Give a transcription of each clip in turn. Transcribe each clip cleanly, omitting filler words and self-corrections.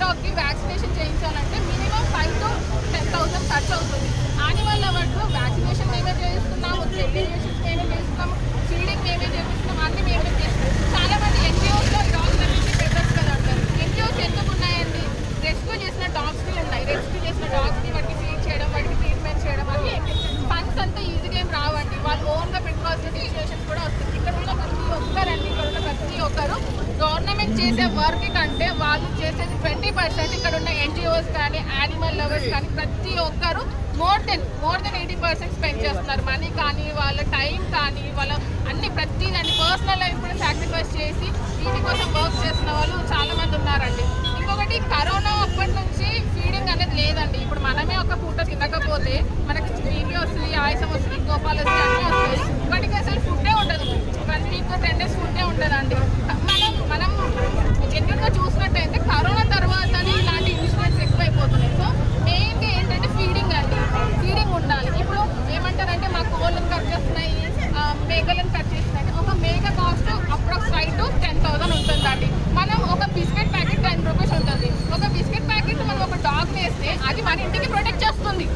డాగ్కి vaccination చేయించాలంటే minimum 5 to 10,000 ఖర్చు అవుతుంది. Animal lovers vaccination మేమే చేయిస్తున్నాము, స్టెరిలైజేషన్స్ మేమే చేస్తున్నాము, ఫీడింగ్ మేమే చేపిస్తున్నాం, అన్ని మేమే చేస్తున్నాం. చాలా మంది ఎన్జిఓస్లో డాగ్స్ అన్నింటినీ పెట్టచ్చు కదా అంటారు. ఎన్జిఓస్ ఎందుకు ఉన్నాయండి? రెస్క్యూ చేసిన డాగ్స్కి ఉన్నాయి. రెస్క్యూ చేసిన డాగ్స్ని వాటికి ఫీడ్ చేయడం, వాటికి ట్రీట్మెంట్ చేయడం అని ఫండ్స్ అంతా ఈజీగా ఏం రావండి. వాళ్ళు ఓన్గా పెట్టుకోవాల్సిన సిచ్యువేషన్స్ కూడా వస్తుంది. ఇక్కడ ఉన్న ప్రతి ఒక్కరు గవర్నమెంట్ చేసే వర్క్ కంటే వాళ్ళు చేసేది 20%. ఇక్కడ ఉన్న ఎన్జిఓస్ కానీ యానిమల్ లవర్స్ కానీ ప్రతి ఒక్కరు మోర్ దెన్ 80% స్పెండ్ చేస్తున్నారు. మనీ కానీ వాళ్ళ టైం కానీ వాళ్ళ అన్ని ప్రతిదాన్ని పర్సనల్ లైఫ్ కూడా సాక్రిఫైస్ చేసి వీటి కోసం వర్క్ చేస్తున్న వాళ్ళు చాలా మంది ఉన్నారండి. ఇంకొకటి కరోనా అప్పటి నుంచి ఫీడింగ్ అనేది లేదండి. ఇప్పుడు మనమే ఒక పూట తినకపోతే మనకి బీపీ వస్తుంది, ఆయాసం వస్తుంది, కోపాలు వస్తుంది, అన్నీ వస్తాయి. వాటికి అసలు ఫుడ్డే ఉండదు. 1 week 10 days ఫుడ్డే ఉండదండి. మనం జెన్యున్గా చూసినట్టయితే కరోనా తర్వాత ఇలాంటి ఇన్సిడెంట్స్ ఎక్కువైపోతున్నాయి. సో మెయిన్గా ఏంటంటే ఫీడింగ్ అండి. ఫీడింగ్ ఉండాలి. ఇప్పుడు ఏమంటారంటే మా కోళ్ళను కట్ చేస్తున్నాయి, మేకలను కట్ చేస్తున్నాయి. ఒక మేక కాస్ట్ అప్రాక్స్ 5 to 10,000 ఉంటుందండి. మనం ఒక బిస్కెట్ ప్యాకెట్ 10 రూపీస్ ఉంటుంది. ఒక బిస్కెట్ ప్యాకెట్ మనం ఒక డాగ్ వేస్తే అది మన ఇంటికి ప్రొటెక్ట్ చేస్తుంది.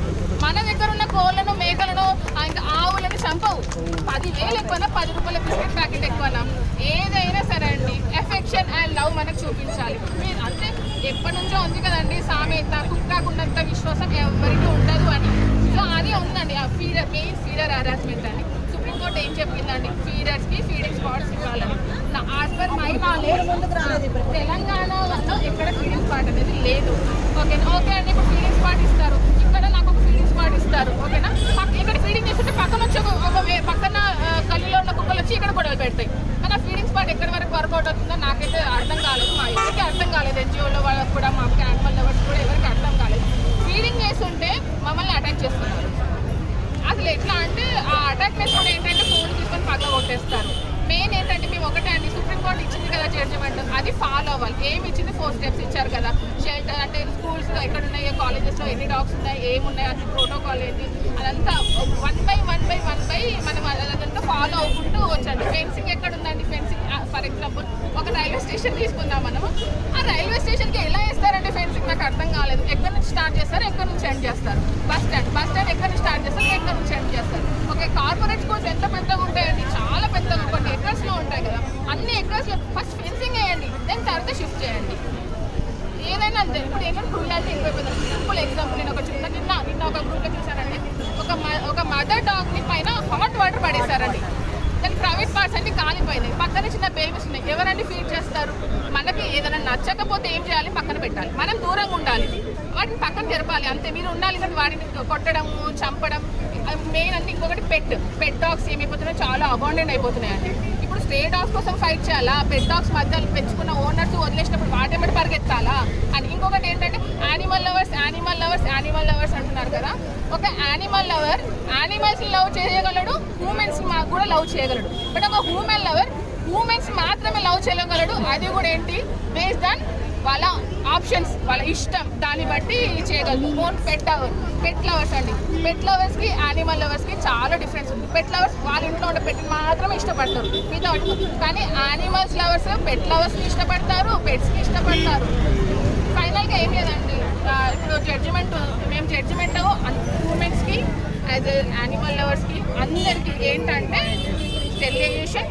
మన దగ్గర ఉన్న కోళ్ళను, మేకలను, ఇంకా ఆవులను చంపవు. 10,000 ఎక్కువనా, 10 రూపాయల బిస్కెట్ ప్యాకెట్ ఎక్కువనా, ఏదైనా సరే అండి ఎఫెక్షన్ అండ్ లవ్ మనకు చూపించాలి. మీరు అంతే ఎప్పటి నుంచో ఉంది కదండి సామెత, కుక్కకున్నంత విశ్వాసం ఎవరికి ఉండదు అని. సో అది ఉందండి ఆ ఫీడర్, మెయిన్ ఫీడర్ హరాస్మెంట్ అని. సుప్రీంకోర్టు ఏం చెప్పిందండి? ఫీడర్స్కి ఫీడింగ్ స్పాట్స్ ఇవ్వాలని. యాజ్ పర్ మై నాలెడ్జ్ తెలంగాణలో ఎక్కడ ఫీడింగ్ స్పాట్ అనేది లేదు. ఓకే అండి. ఇప్పుడు ఫీడింగ్ స్పాట్ ఇస్తారు, ఇక్కడ నాకు ఒక ఫీడింగ్ స్పాట్ ఇస్తారు, ఓకేనా? ఇక్కడ ఫీడింగ్ చేస్తుంటే పక్కన వచ్చి పక్కన గల్లీలో ఉన్న కుక్కలు వచ్చి ఇక్కడ గొడవలు పెడతాయి. కానీ ఆ ఫీడింగ్ స్పాట్ ఎక్కడి వరకు వర్కౌట్ అవుతుందో నాకైతే అర్థం కాలేదు. మా ఎవరికి అర్థం కాలేదు. ఎన్జిఓలో వాళ్ళకి కూడా, మా యానిమల్ లవర్స్ కూడా ఎవరికి అర్థం కాలేదు. ఫీడింగ్ చేస్తుంటే మమ్మల్ని అటాక్ చేస్తున్నారు. అసలు ఎట్లా అంటే ఆ అటాక్నెస్ కూడా ఏంటంటే ఫోన్ తీసుకొని పక్క కొట్టేస్తారు. మెయిన్ ఏంటంటే మేము ఒకటే అండి, సుప్రీంకోర్టు ఇచ్చింది కదా జడ్జిమెంట్, అది ఫాలో అవ్వాలి. ఏమి ఇచ్చింది? 4 steps ఇచ్చారు కదా. షెల్టర్ అంటే స్కూల్స్లో ఎక్కడ ఉన్నాయి, కాలేజెస్లో ఎన్ని డాగ్స్ ఉన్నాయి, ఏమున్నాయి, అది ప్రోటోకాల్ ఏంటి, అదంతా 1 by 1 మనం అదంతా ఫాలో అవ్వకుంటూ వచ్చండి. ఫెన్సింగ్ ఎక్కడ ఉందండి? ఫెన్సింగ్ ఫర్ ఎగ్జాంపుల్ ఒక రైల్వే స్టేషన్ తీసుకుందాం మనము. ఆ రైల్వే స్టేషన్కి ఎలా వేస్తారంటే ఫెన్సింగ్ నాకు అర్థం కాలేదు. ఎక్కడి నుంచి స్టార్ట్ చేస్తారు, ఎక్కడి నుంచి ఎండ్ చేస్తారు? బస్ స్టాండ్ ఎక్కడి నుంచి స్టార్ట్ చేస్తారు, ఎక్కడి నుంచి ఎండ్ చేస్తారు? ఓకే, కార్పొరేట్ స్కూల్స్ ఎంత పెద్దగా ఉంటాయండి? చాలా పెద్దగా, కొన్ని ఎకర్స్లో ఉంటాయి కదా. అన్ని ఎకర్స్లో ఫస్ట్ ఫెన్సింగ్ వేయండి, దెన్ తర్వాత షిఫ్ట్ చేయండి. ఏదైనా అంతే. ఇప్పుడు ఏంటంటే క్రూయాలిటీ ఎక్కువైపోయింది. సింపుల్ ఎగ్జాంపుల్, నేను ఒక నిన్న ఒక గ్రూప్లో చూసానండి. ఒక మదర్ డాగ్ని పైన హాట్ వాటర్ పడేశారండి. దాని ప్రైవేట్ పార్ట్స్ అన్ని కాలిపోయినాయి. పక్కన చిన్న బేబీస్ ఉన్నాయి. ఎవరండి ఫీడ్ చేస్తారు? మనకి ఏదైనా నచ్చకపోతే ఏం చేయాలి? పక్కన పెట్టాలి. మనం దూరంగా ఉండాలి, వాటిని పక్కన జరపాలి, అంతే. మీరు ఉండాలి కానీ వాటిని కొట్టడము, చంపడం మెయిన్ అంటే. ఇంకొకటి పెట్ డాగ్స్ ఏమైపోతున్నాయి, చాలా అబాండెంట్ అయిపోతున్నాయి అండి. ఇప్పుడు స్ట్రే డాగ్స్ కోసం ఫైట్ చేయాలా? పెట్ డాగ్స్ మధ్య పెంచుకున్న ఓనర్స్ వదిలేసినప్పుడు వాటేమిటి పరిగెత్తాలా అని. ఇంకొకటి ఏంటంటే యానిమల్ లవర్స్ అంటున్నారు కదా. ఒక యానిమల్ లవర్ యానిమల్స్ని లవ్ చేయగలడు, హ్యూమెన్స్ని కూడా లవ్ చేయగలడు. బట్ ఒక హ్యూమన్ లవర్ హ్యూమెన్స్ మాత్రమే లవ్ చేయగలడు. అది కూడా ఏంటి? బేస్డ్ ఆన్ వాళ్ళ ఆప్షన్స్, వాళ్ళ ఇష్టం, దాన్ని బట్టి చేయగలరు. ఓన్ పెట్ లవర్స్ అండి. పెట్ లవర్స్కి యానిమల్ లవర్స్కి చాలా డిఫరెన్స్ ఉంది. పెట్ లవర్స్ వాళ్ళ ఇంట్లో ఉండే పెట్ని మాత్రమే ఇష్టపడతారు, మిగతా. కానీ యానిమల్స్ లవర్స్ పెట్ లవర్స్ని ఇష్టపడతారు, పెట్స్ని ఇష్టపడతారు. ఫైనల్గా ఏం లేదండి, ఇప్పుడు మేము జడ్జిమెంట్ హ్యూమెన్స్కి యాజ్ యానిమల్ లవర్స్కి అందరికీ ఏంటంటే స్టెరిలైజేషన్,